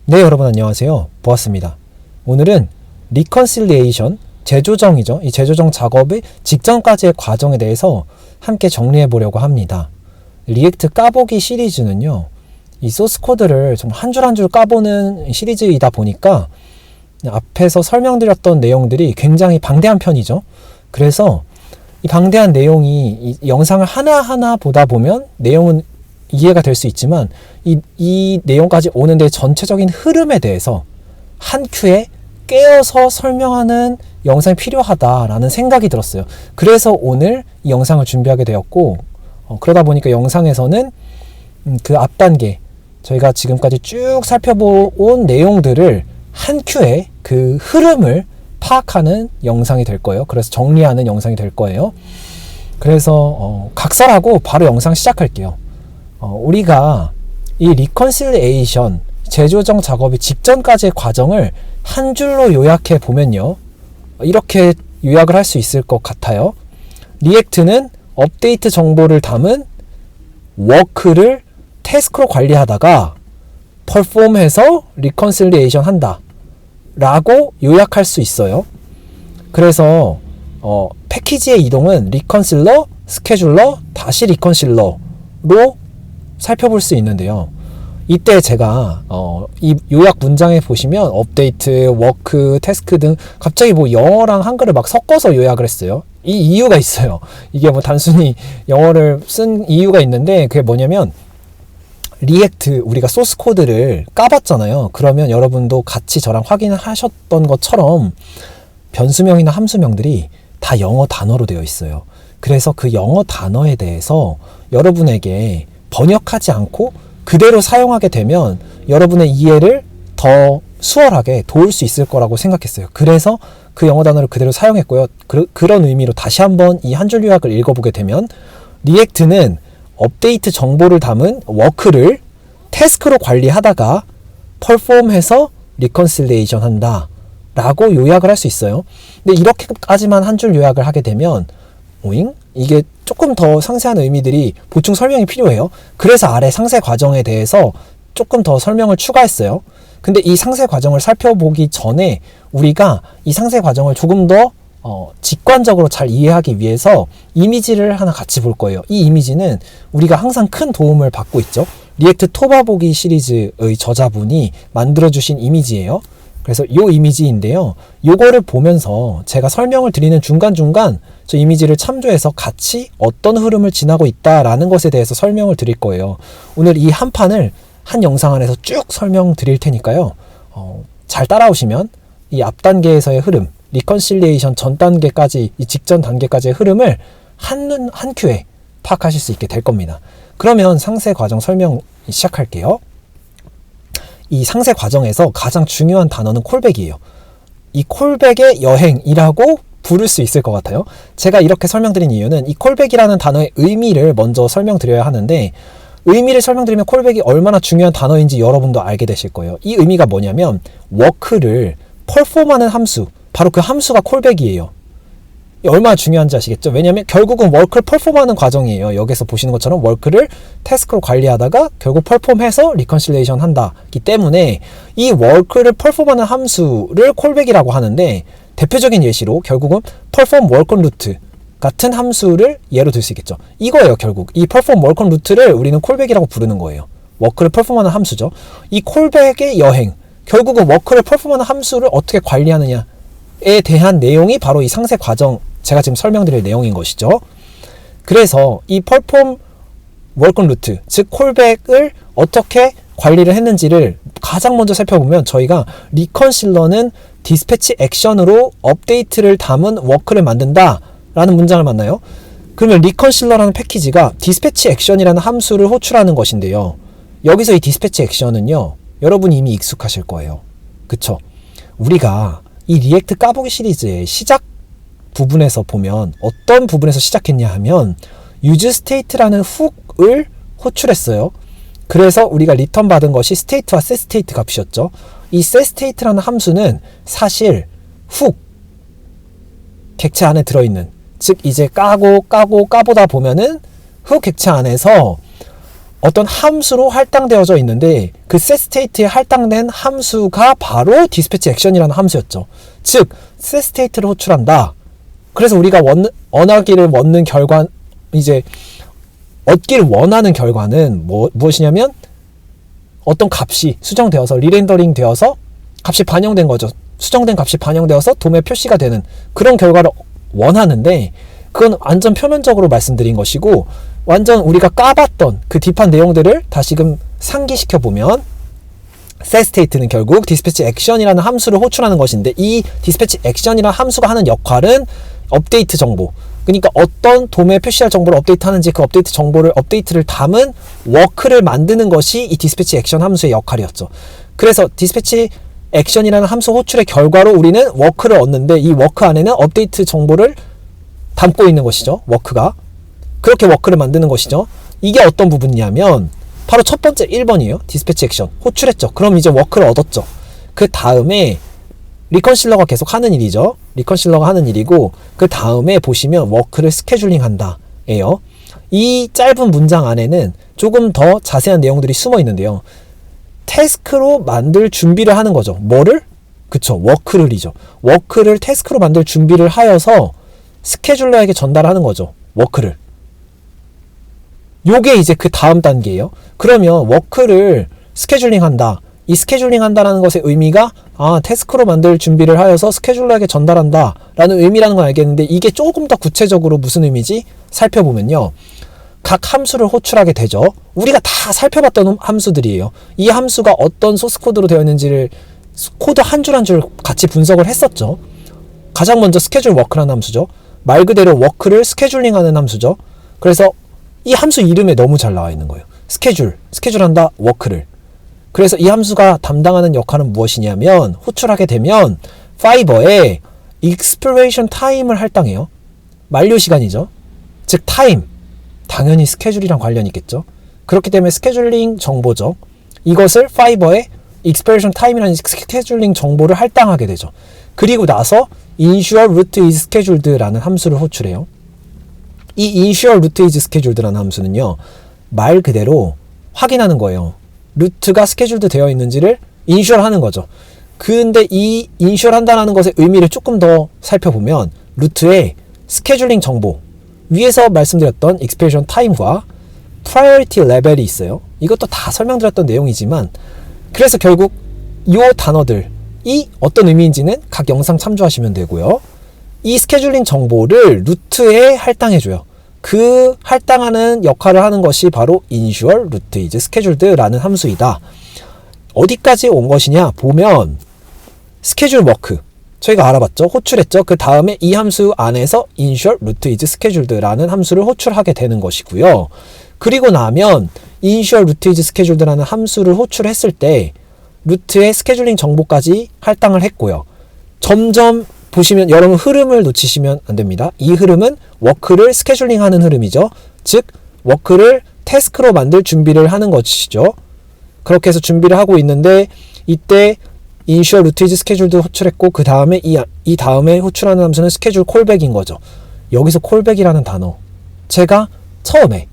네, 여러분 안녕하세요. 보았습니다. 오늘은 리컨실리에이션, 재조정이죠. 이 재조정 작업의 직전까지의 과정에 대해서 함께 정리해 보려고 합니다. 리액트 까보기 시리즈는요, 이 소스 코드를 좀 한 줄 한 줄 까보는 시리즈이다 보니까 앞에서 설명드렸던 내용들이 굉장히 방대한 편이죠. 그래서 이 방대한 내용이 이 영상을 하나하나 보다 보면 내용은 이해가 될 수 있지만 이 내용까지 오는데 전체적인 흐름에 대해서 한 큐에 깨어서 설명하는 영상이 필요하다라는 생각이 들었어요. 그래서 오늘 이 영상을 준비하게 되었고, 그러다 보니까 영상에서는 그 앞 단계, 저희가 지금까지 쭉 살펴본 내용들을 한 큐에 그 흐름을 파악하는 영상이 될 거예요. 그래서 정리하는 영상이 될 거예요. 그래서 각설하고 바로 영상 시작할게요. 우리가 이 리컨실리에이션, 재조정 작업이 직전까지의 과정을 한 줄로 요약해 보면요, 이렇게 요약을 할 수 있을 것 같아요. 리액트는 업데이트 정보를 담은 워크를 태스크로 관리하다가 퍼폼해서 리컨실리에이션 한다 라고 요약할 수 있어요. 그래서 패키지의 이동은 리컨실러, 스케줄러, 다시 리컨실러로 살펴볼 수 있는데요. 이때 제가 이 요약 문장에 보시면 업데이트, 워크, 태스크 등 갑자기 뭐 영어랑 한글을 막 섞어서 요약을 했어요. 이 이유가 있어요. 이게 뭐 단순히 영어를 쓴 이유가 있는데, 그게 뭐냐면 리액트, 우리가 소스 코드를 까봤잖아요. 그러면 여러분도 같이 저랑 확인을 하셨던 것처럼 변수명이나 함수명들이 다 영어 단어로 되어 있어요. 그래서 그 영어 단어에 대해서 여러분에게 번역하지 않고 그대로 사용하게 되면 여러분의 이해를 더 수월하게 도울 수 있을 거라고 생각했어요. 그래서 그 영어 단어를 그대로 사용했고요. 그런 의미로 다시 한번 이 한 줄 요약을 읽어보게 되면, 리액트는 업데이트 정보를 담은 워크를 태스크로 관리하다가 퍼폼해서 리컨실리에이션 한다 라고 요약을 할 수 있어요. 근데 이렇게까지만 한 줄 요약을 하게 되면 이게 조금 더 상세한 의미들이 보충 설명이 필요해요. 그래서 아래 상세 과정에 대해서 조금 더 설명을 추가했어요. 근데 이 상세 과정을 살펴보기 전에 우리가 이 상세 과정을 조금 더 직관적으로 잘 이해하기 위해서 이미지를 하나 같이 볼 거예요. 이 이미지는 우리가 항상 큰 도움을 받고 있죠. 리액트 토바보기 시리즈의 저자분이 만들어주신 이미지예요. 그래서 이 이미지인데요, 요거를 보면서 제가 설명을 드리는 중간중간 저 이미지를 참조해서 같이 어떤 흐름을 지나고 있다라는 것에 대해서 설명을 드릴 거예요. 오늘 이 한 판을 한 영상 안에서 쭉 설명 드릴 테니까요, 잘 따라오시면 이 앞 단계에서의 흐름, 리컨실리에이션 전 단계까지, 이 직전 단계까지의 흐름을 한 큐에 파악하실 수 있게 될 겁니다. 그러면 상세 과정 설명 시작할게요. 이 상세 과정에서 가장 중요한 단어는 콜백이에요. 이 콜백의 여행이라고 부를 수 있을 것 같아요. 제가 이렇게 설명드린 이유는 이 콜백이라는 단어의 의미를 먼저 설명드려야 하는데, 의미를 설명드리면 콜백이 얼마나 중요한 단어인지 여러분도 알게 되실 거예요. 이 의미가 뭐냐면 워크를 퍼폼하는 함수, 바로 그 함수가 콜백이에요. 얼마나 중요한지 아시겠죠? 왜냐하면 결국은 워크를 퍼폼하는 과정이에요. 여기서 보시는 것처럼 워크를 태스크로 관리하다가 결국 퍼폼해서 리컨실리에이션 한다기 때문에 이 워크를 퍼폼하는 함수를 콜백이라고 하는데, 대표적인 예시로 결국은 perform work on route 같은 함수를 예로 들 수 있겠죠. 이거예요. 결국 이 perform work on route를 우리는 콜백이라고 부르는 거예요. 워크를 퍼폼하는 함수죠. 이 콜백의 여행, 결국은 워크를 퍼폼하는 함수를 어떻게 관리하느냐 에 대한 내용이 바로 이 상세 과정, 제가 지금 설명드릴 내용인 것이죠. 그래서 이 perform work on route, 즉 콜백을 어떻게 관리를 했는지를 가장 먼저 살펴보면, 저희가 리컨실러는 디스패치 액션으로 업데이트를 담은 워크를 만든다 라는 문장을 만나요. 그러면 리컨실러라는 패키지가 디스패치 액션이라는 함수를 호출하는 것인데요, 여기서 이 디스패치 액션은요, 여러분이 이미 익숙하실 거예요. 그쵸? 우리가 이 리액트 까보기 시리즈의 시작 부분에서 보면 어떤 부분에서 시작했냐 하면 useState라는 훅을 호출했어요. 그래서 우리가 리턴 받은 것이 state와 setState 값이었죠. 이 setState라는 함수는 사실 훅 객체 안에 들어있는, 즉 이제 까보다 보면은 훅 객체 안에서 어떤 함수로 할당되어져 있는데 그 setState에 할당된 함수가 바로 디스패치 액션이라는 함수였죠. 즉 setState를 호출한다. 그래서 우리가 원하기를 원하는 결과, 이제 얻기를 원하는 결과는 무엇이냐면 어떤 값이 수정되어서 리렌더링 되어서 값이 반영된 거죠. 수정된 값이 반영되어서 돔에 표시가 되는 그런 결과를 원하는데, 그건 완전 표면적으로 말씀드린 것이고, 완전 우리가 까봤던 그 딥한 내용들을 다시금 상기시켜 보면 setState는 결국 디스패치 액션이라는 함수를 호출하는 것인데, 이 디스패치 액션이라는 함수가 하는 역할은 업데이트 정보, 그러니까 어떤 돔에 표시할 정보를 업데이트하는지 그 업데이트 정보를 업데이트를 담은 워크를 만드는 것이 이 디스패치 액션 함수의 역할이었죠. 그래서 디스패치 액션이라는 함수 호출의 결과로 우리는 워크를 얻는데, 이 워크 안에는 업데이트 정보를 담고 있는 것이죠. 워크가 그렇게 워크를 만드는 것이죠. 이게 어떤 부분이냐면 바로 첫 번째 1번이에요. 디스패치 액션 호출했죠. 그럼 이제 워크를 얻었죠. 그 다음에 리컨실러가 계속 하는 일이죠. 리컨실러가 하는 일이고, 그 다음에 보시면 워크를 스케줄링 한다 예요. 이 짧은 문장 안에는 조금 더 자세한 내용들이 숨어 있는데요. 태스크로 만들 준비를 하는 거죠. 뭐를? 그쵸, 워크를이죠. 워크를 태스크로 만들 준비를 하여서 스케줄러에게 전달하는 거죠. 워크를. 요게 이제 그 다음 단계예요. 그러면 워크를 스케줄링 한다. 이 스케줄링 한다라는 것의 의미가 태스크로 만들 준비를 하여서 스케줄러에게 전달한다 라는 의미라는 걸 알겠는데, 이게 조금 더 구체적으로 무슨 의미지? 살펴보면요, 각 함수를 호출하게 되죠. 우리가 다 살펴봤던 함수들이에요. 이 함수가 어떤 소스코드로 되어 있는지를 코드 한 줄 한 줄 같이 분석을 했었죠. 가장 먼저 스케줄 워크라는 함수죠. 말 그대로 워크를 스케줄링하는 함수죠. 그래서 이 함수 이름에 너무 잘 나와 있는 거예요. 스케줄한다, 워크를. 그래서 이 함수가 담당하는 역할은 무엇이냐면, 호출하게 되면 파이버에 expiration time을 할당해요. 만료 시간이죠. 즉 타임, 당연히 스케줄이랑 관련이 있겠죠. 그렇기 때문에 스케줄링 정보죠. 이것을 파이버에 expiration time이라는 스케줄링 정보를 할당하게 되죠. 그리고 나서 ensure route is scheduled라는 함수를 호출해요. 이 ensure route is scheduled라는 함수는요, 말 그대로 확인하는 거예요. 루트가 스케줄드 되어 있는지를 인슈얼 하는 거죠. 근데 이 인슈얼 한다는 것의 의미를 조금 더 살펴보면, 루트에 스케줄링 정보, 위에서 말씀드렸던 expiration time과 priority level이 있어요. 이것도 다 설명드렸던 내용이지만, 그래서 결국 이 단어들이 어떤 의미인지는 각 영상 참조하시면 되고요. 이 스케줄링 정보를 루트에 할당해줘요. 그 할당하는 역할을 하는 것이 바로 ensure route is scheduled라는 함수이다. 어디까지 온 것이냐 보면, 스케줄 워크 저희가 알아봤죠. 호출했죠. 그 다음에 이 함수 안에서 ensure route is scheduled라는 함수를 호출하게 되는 것이고요. 그리고 나면 ensure route is scheduled라는 함수를 호출했을 때 루트의 스케줄링 정보까지 할당을 했고요. 점점 보시면 여러분 흐름을 놓치시면 안 됩니다. 이 흐름은 워크를 스케줄링하는 흐름이죠. 즉 워크를 태스크로 만들 준비를 하는 것이죠. 그렇게 해서 준비를 하고 있는데, 이때 ensure route is scheduled 호출했고, 그 다음에 이 다음에 호출하는 함수는 schedule callback인 거죠. 여기서 callback이라는 단어, 제가 처음에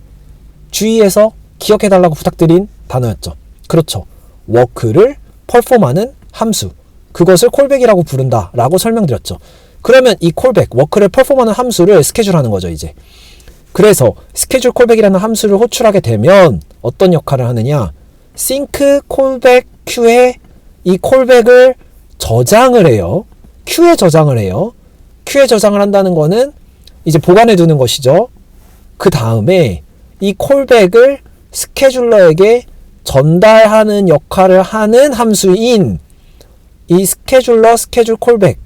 주의해서 기억해달라고 부탁드린 단어였죠. 그렇죠. 워크를 perform하는 함수, 그것을 callback이라고 부른다 라고 설명드렸죠. 그러면 이 callback, 워크를 perform하는 함수를 스케줄하는 거죠, 이제. 그래서 schedule callback이라는 함수를 호출하게 되면 어떤 역할을 하느냐, sync callback queue에 이 callback을 저장을 해요. queue에 저장을 해요. queue에 저장을 한다는 거는 이제 보관해 두는 것이죠. 그 다음에 이 callback을 스케줄러에게 전달하는 역할을 하는 함수인 이 스케줄러 스케줄 콜백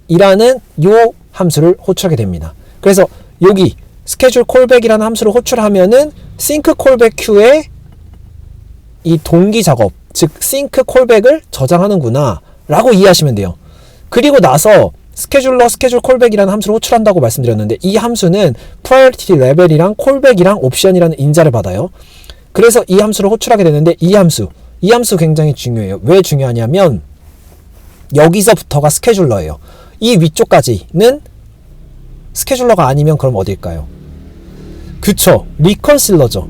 이라는 요 함수를 호출하게 됩니다. 그래서 여기 스케줄 콜백이라는 함수를 호출하면은 sync 콜백 큐에 이 동기 작업, 즉 sync 콜백을 저장하는구나 라고 이해하시면 돼요. 그리고 나서 스케줄러 스케줄 콜백이라는 함수를 호출한다고 말씀드렸는데, 이 함수는 priority level이랑 콜백이랑 옵션이라는 인자를 받아요. 그래서 이 함수를 호출하게 되는데, 이 함수 굉장히 중요해요. 왜 중요하냐면 여기서부터가 스케줄러예요. 이 위쪽까지는 스케줄러가 아니면 그럼 어딜까요? 그쵸, 리컨실러죠.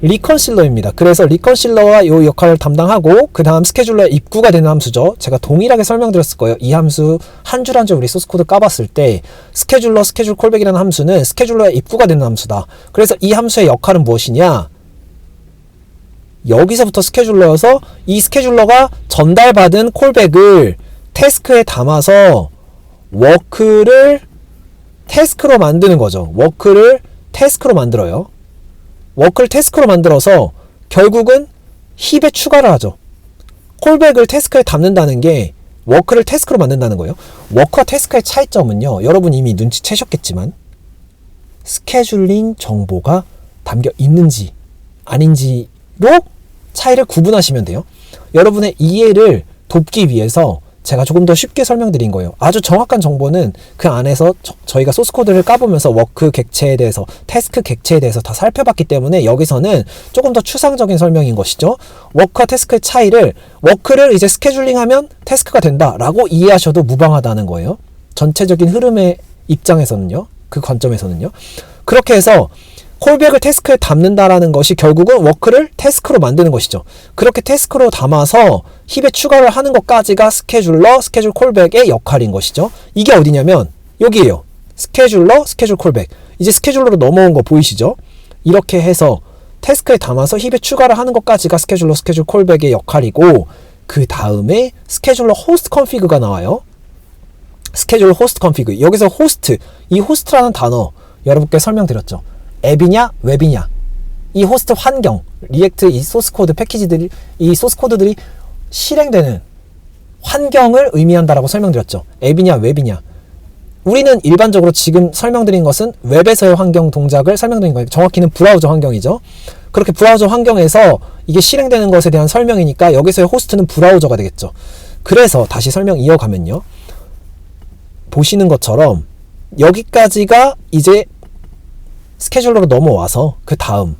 리컨실러입니다. 그래서 리컨실러가 이 역할을 담당하고 그 다음 스케줄러의 입구가 되는 함수죠. 제가 동일하게 설명드렸을 거예요. 이 함수 한 줄 한 줄 우리 소스 코드 까봤을 때 스케줄러 스케줄 콜백이라는 함수는 스케줄러의 입구가 되는 함수다. 그래서 이 함수의 역할은 무엇이냐? 여기서부터 스케줄러여서 이 스케줄러가 전달받은 콜백을 태스크에 담아서 워크를 태스크로 만드는 거죠. 워크를 태스크로 만들어요. 워크를 태스크로 만들어서 결국은 힙에 추가를 하죠. 콜백을 태스크에 담는다는 게 워크를 태스크로 만든다는 거예요. 워크와 태스크의 차이점은요. 여러분 이미 눈치채셨겠지만 스케줄링 정보가 담겨 있는지 아닌지로 차이를 구분하시면 돼요. 여러분의 이해를 돕기 위해서 제가 조금 더 쉽게 설명드린 거예요. 아주 정확한 정보는 그 안에서 저희가 소스코드를 까보면서 워크 객체에 대해서 태스크 객체에 대해서 다 살펴봤기 때문에 여기서는 조금 더 추상적인 설명인 것이죠. 워크와 태스크의 차이를 워크를 이제 스케줄링하면 태스크가 된다 라고 이해하셔도 무방하다는 거예요. 전체적인 흐름의 입장에서는요. 그 관점에서는요. 그렇게 해서 콜백을 태스크에 담는다라는 것이 결국은 워크를 태스크로 만드는 것이죠. 그렇게 태스크로 담아서 힙에 추가를 하는 것까지가 스케줄러, 스케줄 콜백의 역할인 것이죠. 이게 어디냐면 여기에요. 스케줄러, 스케줄 콜백. 이제 스케줄러로 넘어온 거 보이시죠? 이렇게 해서 태스크에 담아서 힙에 추가를 하는 것까지가 스케줄러, 스케줄 콜백의 역할이고 그 다음에 스케줄러 호스트 컨피그가 나와요. 스케줄러 호스트 컨피그. 여기서 호스트, 이 호스트라는 단어 여러분께 설명드렸죠. 앱이냐 웹이냐 이 호스트 환경 리액트 이 소스코드 패키지들이 이 소스코드들이 실행되는 환경을 의미한다라고 설명드렸죠. 앱이냐 웹이냐 우리는 일반적으로 지금 설명드린 것은 웹에서의 환경 동작을 설명드린 거예요. 정확히는 브라우저 환경이죠. 그렇게 브라우저 환경에서 이게 실행되는 것에 대한 설명이니까 여기서의 호스트는 브라우저가 되겠죠. 그래서 다시 설명 이어가면요. 보시는 것처럼 여기까지가 이제 스케줄러로 넘어와서 그 다음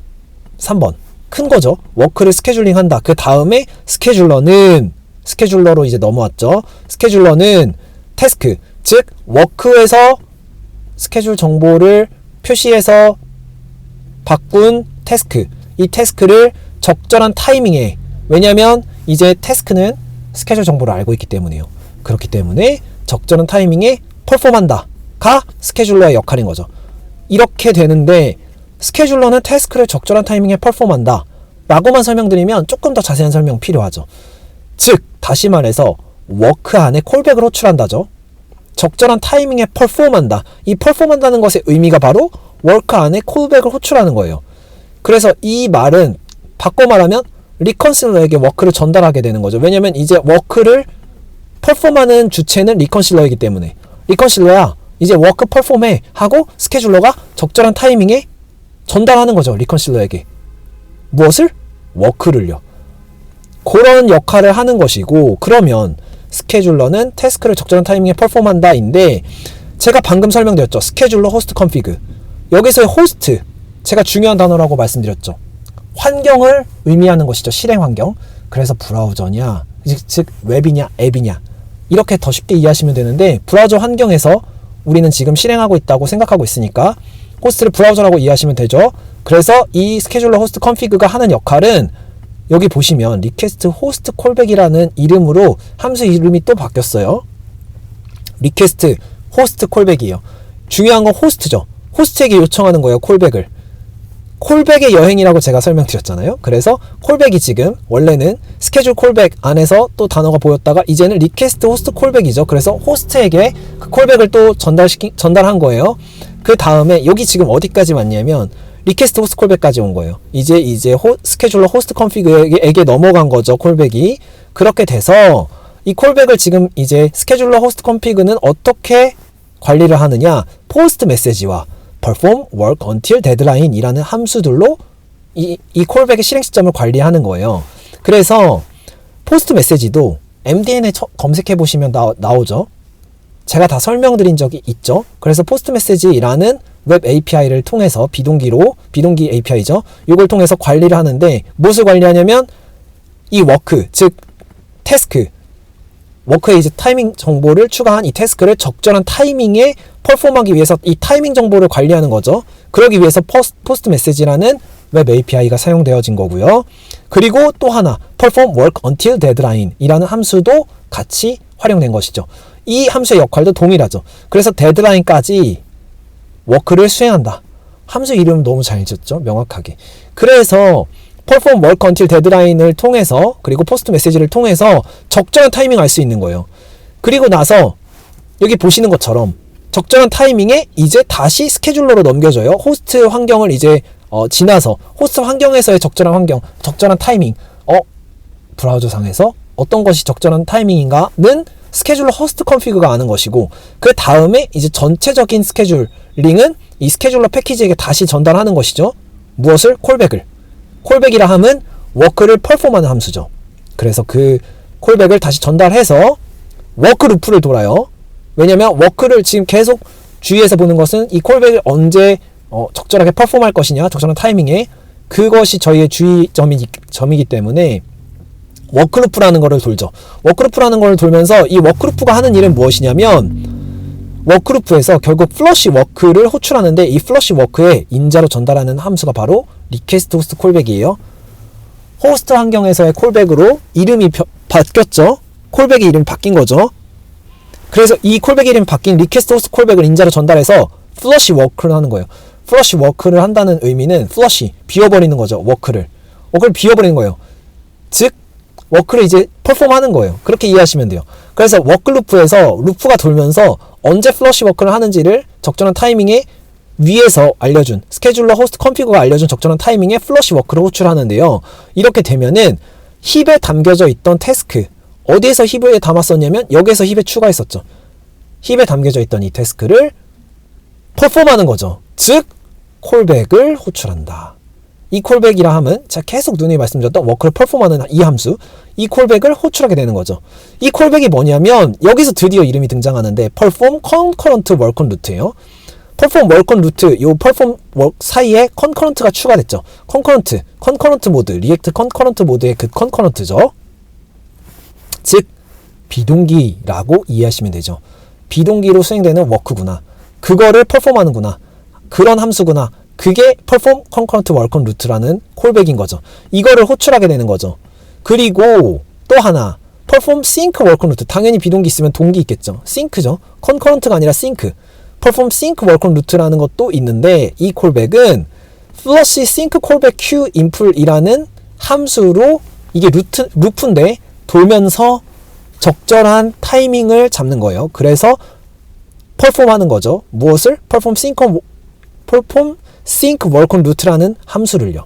3번 큰 거죠. 워크를 스케줄링 한다. 그 다음에 스케줄러로 이제 넘어왔죠. 스케줄러는 태스크, 즉 워크에서 스케줄 정보를 표시해서 바꾼 태스크, 이 태스크를 적절한 타이밍에, 왜냐하면 이제 태스크는 스케줄 정보를 알고 있기 때문에요. 그렇기 때문에 적절한 타이밍에 퍼폼한다가 스케줄러의 역할인 거죠. 이렇게 되는데 스케줄러는 태스크를 적절한 타이밍에 퍼폼한다 라고만 설명드리면 조금 더 자세한 설명 필요하죠. 즉 다시 말해서 워크 안에 콜백을 호출한다죠. 적절한 타이밍에 퍼폼한다. 이 퍼폼한다는 것의 의미가 바로 워크 안에 콜백을 호출하는 거예요. 그래서 이 말은 바꿔 말하면 리컨실러에게 워크를 전달하게 되는 거죠. 왜냐면 이제 워크를 퍼폼하는 주체는 리컨실러이기 때문에 리컨실러야 이제 워크 퍼폼해 하고 스케줄러가 적절한 타이밍에 전달하는 거죠. 리컨실러에게. 무엇을? 워크를요. 그런 역할을 하는 것이고 그러면 스케줄러는 태스크를 적절한 타이밍에 퍼폼한다 인데 제가 방금 설명드렸죠. 스케줄러 호스트 컨피그. 여기서의 호스트 제가 중요한 단어라고 말씀드렸죠. 환경을 의미하는 것이죠. 실행 환경. 그래서 브라우저냐 즉 웹이냐 앱이냐 이렇게 더 쉽게 이해하시면 되는데 브라우저 환경에서 우리는 지금 실행하고 있다고 생각하고 있으니까 호스트를 브라우저라고 이해하시면 되죠. 그래서 이 스케줄러 호스트 컨피그가 하는 역할은 여기 보시면 리퀘스트 호스트 콜백이라는 이름으로 함수 이름이 또 바뀌었어요. 리퀘스트 호스트 콜백이에요. 중요한 건 호스트죠. 호스트에게 요청하는 거예요. 콜백을. 콜백의 여행이라고 제가 설명드렸잖아요. 그래서 콜백이 지금 원래는 스케줄 콜백 안에서 또 단어가 보였다가 이제는 리퀘스트 호스트 콜백이죠. 그래서 호스트에게 그 콜백을 또 전달한 거예요. 그 다음에 여기 지금 어디까지 왔냐면 리퀘스트 호스트 콜백까지 온 거예요. 이제 스케줄러 호스트 컨피그에게 넘어간 거죠. 콜백이. 그렇게 돼서 이 콜백을 지금 이제 스케줄러 호스트 컨피그는 어떻게 관리를 하느냐? 포스트 메시지와 perform work until deadline 이라는 함수들로 이 콜백의 실행 시점을 관리하는 거예요. 그래서 포스트 메시지도 MDN에 검색해 보시면 나오죠. 제가 다 설명드린 적이 있죠. 그래서 포스트 메시지라는 웹 API를 통해서 비동기 API죠. 이걸 통해서 관리를 하는데 무엇을 관리하냐면 이 워크, 즉 태스크, 워크에 이제 타이밍 정보를 추가한 이 태스크를 적절한 타이밍에 퍼폼하기 위해서 이 타이밍 정보를 관리하는 거죠. 그러기 위해서 포스트 메시지라는 웹 API가 사용되어진 거고요. 그리고 또 하나 perform work until deadline 이라는 함수도 같이 활용된 것이죠. 이 함수의 역할도 동일하죠. 그래서 데드라인까지 워크를 수행한다. 함수 이름 너무 잘 지었죠? 명확하게. 그래서 perform work until deadline을 통해서 그리고 포스트 메시지를 통해서 적절한 타이밍 알 수 있는 거예요. 그리고 나서 여기 보시는 것처럼 적절한 타이밍에 이제 다시 스케줄러로 넘겨줘요. 호스트 환경을 이제 지나서 호스트 환경에서의 적절한 환경, 적절한 타이밍 브라우저상에서 어떤 것이 적절한 타이밍인가는 스케줄러 호스트 컨피그가 아는 것이고 그 다음에 이제 전체적인 스케줄링은 이 스케줄러 패키지에게 다시 전달하는 것이죠. 무엇을? 콜백을. 콜백이라 함은 워크를 퍼폼하는 함수죠. 그래서 그 콜백을 다시 전달해서 워크 루프를 돌아요. 왜냐면 워크를 지금 계속 주의해서 보는 것은 이 콜백을 언제 적절하게 퍼폼할 것이냐, 적절한 타이밍에 그것이 저희의 주의점이기 때문에 워크루프라는 거를 돌죠. 워크루프라는 걸 돌면서 이 워크루프가 하는 일은 무엇이냐면 워크루프에서 결국 플러시 워크를 호출하는데 이 플러시 워크에 인자로 전달하는 함수가 바로 리퀘스트 호스트 콜백이에요. 호스트 환경에서의 콜백으로 이름이 바뀌었죠. 콜백의 이름이 바뀐 거죠. 그래서 이 콜백 이름이 바뀐 리퀘스트 호스트 콜백을 인자로 전달해서 플러시 워크를 하는 거예요. 플러시 워크를 한다는 의미는 플러시, 비워버리는 거죠. 워크를 비워버리는 거예요. 즉 워크를 이제 퍼폼하는 거예요. 그렇게 이해하시면 돼요. 그래서 워크루프에서 루프가 돌면서 언제 플러시 워크를 하는지를 적절한 타이밍에 위에서 알려준 스케줄러 호스트 컨피그가 알려준 적절한 타이밍에 플러시 워크를 호출하는데요. 이렇게 되면은 힙에 담겨져 있던 태스크, 어디에서 힙에 담았었냐면 여기에서 힙에 추가했었죠. 힙에 담겨져 있던 이 태스크를 퍼폼하는 거죠. 즉 콜백을 호출한다. 이 콜백이라 함은 제가 계속 누누이 말씀드렸던 워크를 퍼폼하는 이 함수, 이 콜백을 호출하게 되는 거죠. 이 콜백이 뭐냐면 여기서 드디어 이름이 등장하는데 perform concurrent work on route예요. perform work on route, 요 perform work 사이에 concurrent가 추가됐죠. concurrent 모드, 리액트 concurrent 모드의 그 concurrent죠. 즉 비동기라고 이해하시면 되죠. 비동기로 수행되는 워크구나. 그거를 퍼폼하는구나. 그런 함수구나. 그게 perform concurrent work on route라는 콜백인 거죠. 이거를 호출하게 되는 거죠. 그리고 또 하나 perform sync work on route. 당연히 비동기 있으면 동기 있겠죠. sync죠. concurrent가 아니라 sync. perform sync work on route라는 것도 있는데 이 콜백은 flush sync callback queue imple이라는 함수로 이게 루프인데 돌면서 적절한 타이밍을 잡는 거예요. 그래서 perform하는 거죠. 무엇을? perform sync work on route라는 함수를요.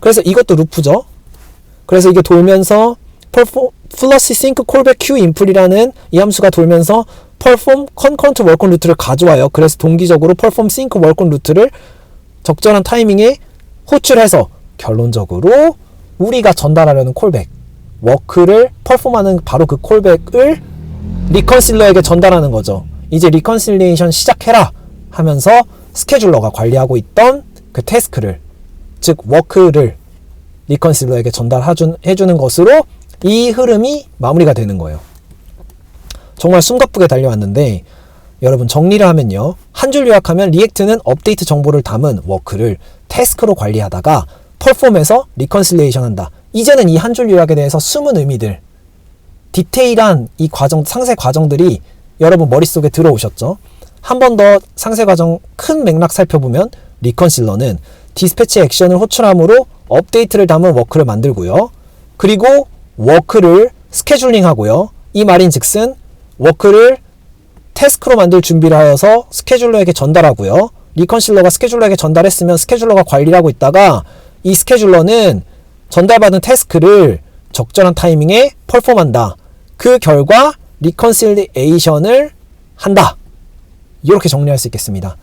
그래서 이것도 루프죠. 그래서 이게 돌면서 flush sync callback queue imple이라는 이 함수가 돌면서 perform concurrent work on route를 가져와요. 그래서 동기적으로 perform sync work on route를 적절한 타이밍에 호출해서 결론적으로 우리가 전달하려는 콜백, 워크를 퍼폼하는 바로 그 콜백을 리컨실러에게 전달하는 거죠. 이제 리컨실리에이션 시작해라 하면서 스케줄러가 관리하고 있던 그 태스크를, 즉 워크를 리컨실러에게 전달해주는 것으로 이 흐름이 마무리가 되는 거예요. 정말 숨가쁘게 달려왔는데 여러분 정리를 하면요. 한 줄 요약하면 리액트는 업데이트 정보를 담은 워크를 태스크로 관리하다가 퍼폼에서 리컨실리에이션 한다. 이제는 이 한 줄 요약에 대해서 숨은 의미들, 디테일한 이 과정, 상세 과정들이 여러분 머릿속에 들어오셨죠? 한 번 더 상세 과정 큰 맥락 살펴보면 리컨실러는 디스패치 액션을 호출함으로 업데이트를 담은 워크를 만들고요. 그리고 워크를 스케줄링 하고요. 이 말인 즉슨 워크를 태스크로 만들 준비를 하여서 스케줄러에게 전달하고요. 리컨실러가 스케줄러에게 전달했으면 스케줄러가 관리를 하고 있다가 이 스케줄러는 전달받은 태스크를 적절한 타이밍에 퍼폼한다. 그 결과 리컨실리에이션을 한다. 이렇게 정리할 수 있겠습니다.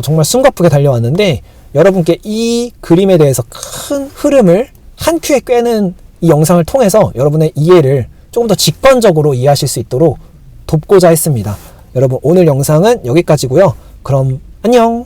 정말 숨가쁘게 달려왔는데 여러분께 이 그림에 대해서 큰 흐름을 한 큐에 꿰는 이 영상을 통해서 여러분의 이해를 조금 더 직관적으로 이해하실 수 있도록 돕고자 했습니다. 여러분 오늘 영상은 여기까지고요. 그럼 안녕.